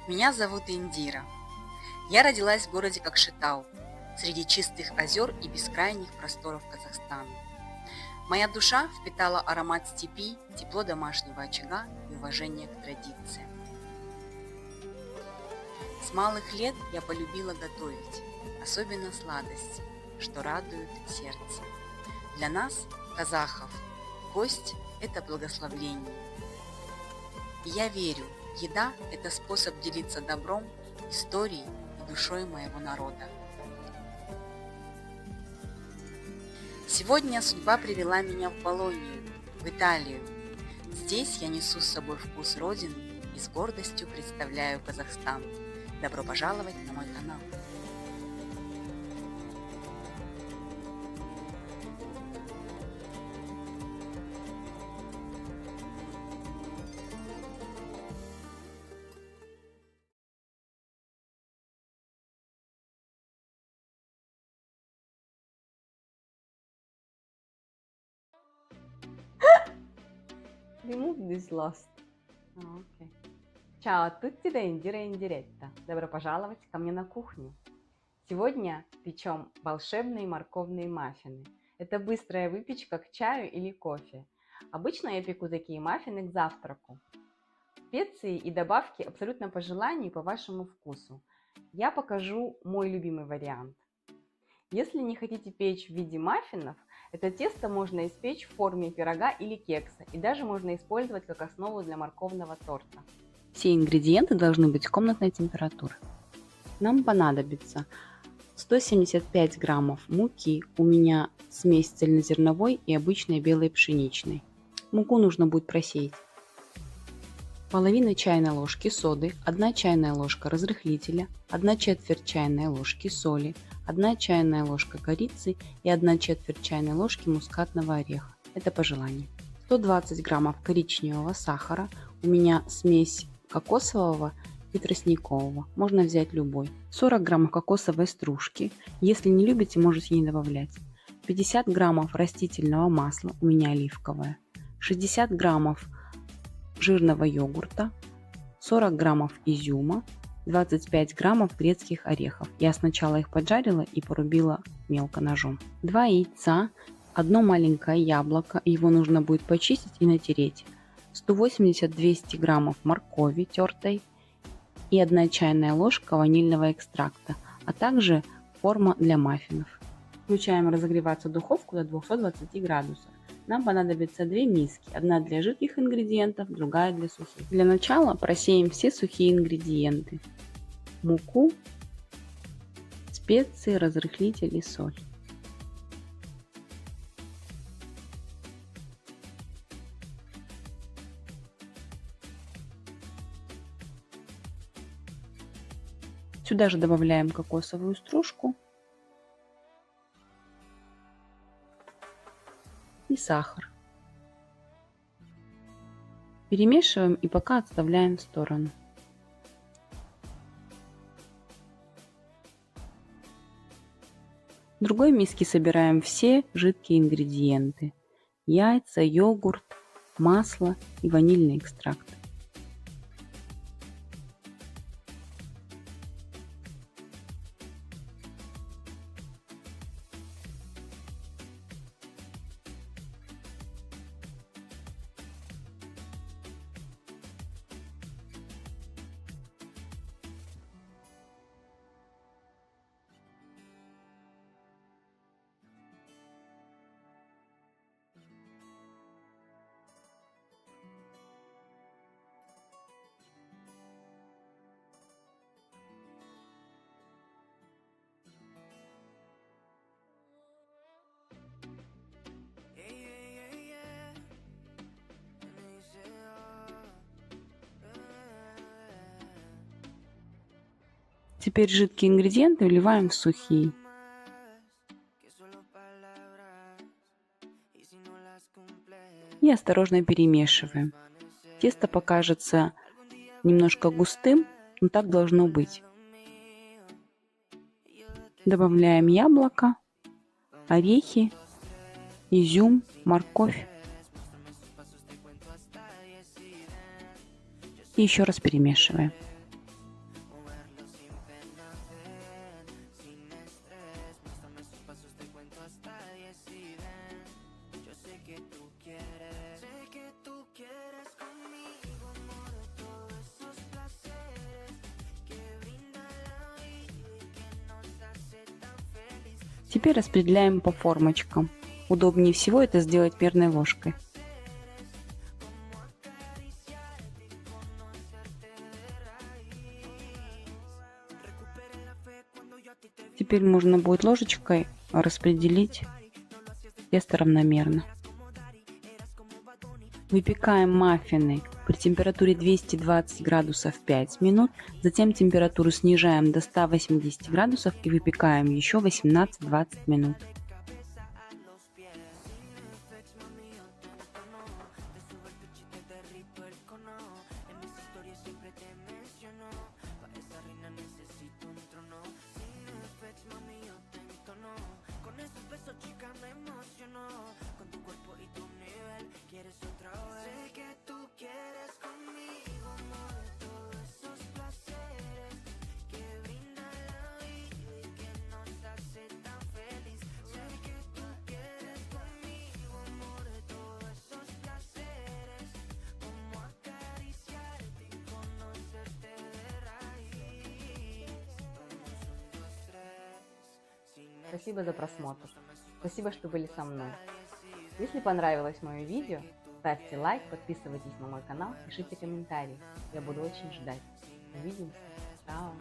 Меня зовут Индира. Я родилась в городе Кокшетау, среди чистых озер и бескрайних просторов Казахстана. Моя душа впитала аромат степи, тепло домашнего очага и уважение к традициям. С малых лет я полюбила готовить, особенно сладости, что радует сердце. Для нас, казахов, гость– это благословление. И я верю, еда– это способ делиться добром, историей и душой моего народа. Сегодня судьба привела меня в Болонью, в Италию. Здесь я несу с собой вкус родины и с гордостью представляю Казахстан. Добро пожаловать на мой канал. Remove this lost. Окей. Ciao a tutti da Indira Indiretta. Добро пожаловать ко мне на кухню. Сегодня печем волшебные морковные маффины. Это быстрая выпечка к чаю или кофе. Обычно я пеку такие маффины к завтраку. Специи и добавки абсолютно по желанию и по вашему вкусу. Я покажу мой любимый вариант. Если не хотите печь в виде маффинов, это тесто можно испечь в форме пирога или кекса, и даже можно использовать как основу для морковного торта. Все ингредиенты должны быть комнатной температуры. Нам понадобится 175 граммов муки, у меня смесь цельнозерновой и обычной белой пшеничной. Муку нужно будет просеять. Половина чайной ложки соды, 1 чайная ложка разрыхлителя, 1/4 чайной ложки соли, 1 чайная ложка корицы и 1/4 чайной ложки мускатного ореха. Это по желанию. 120 граммов коричневого сахара, у меня смесь кокосового и тростникового, можно взять любой. 40 граммов кокосовой стружки, если не любите, можете не добавлять. 50 граммов растительного масла, у меня оливковое. 60 граммов жирного йогурта, 40 граммов изюма, 25 граммов грецких орехов. Я сначала их поджарила и порубила мелко ножом. 2 яйца, 1 маленькое яблоко, его нужно будет почистить и натереть. 180-200 граммов моркови тертой и 1 чайная ложка ванильного экстракта, а также форма для маффинов. Включаем разогреваться духовку до 220 градусов. Нам понадобится 2 миски, одна для жидких ингредиентов, другая для сухих. Для начала просеем все сухие ингредиенты: муку, специи, разрыхлитель и соль. Сюда же добавляем кокосовую стружку и сахар. Перемешиваем и пока отставляем в сторону. В другой миске собираем все жидкие ингредиенты: яйца, йогурт, масло и ванильный экстракт. Теперь жидкие ингредиенты вливаем в сухие. И осторожно перемешиваем. Тесто покажется немножко густым, но так должно быть. Добавляем яблоко, орехи, изюм, морковь. И еще раз перемешиваем. Теперь распределяем по формочкам. Удобнее всего это сделать мерной ложкой. Теперь можно будет ложечкой распределить тесто равномерно. Выпекаем маффины при температуре 220 градусов 5 минут, затем температуру снижаем до 180 градусов и выпекаем еще 18-20 минут. Спасибо за просмотр. Спасибо, что были со мной. Если понравилось мое видео, ставьте лайк, подписывайтесь на мой канал, пишите комментарии. Я буду очень ждать. Увидимся. Чао.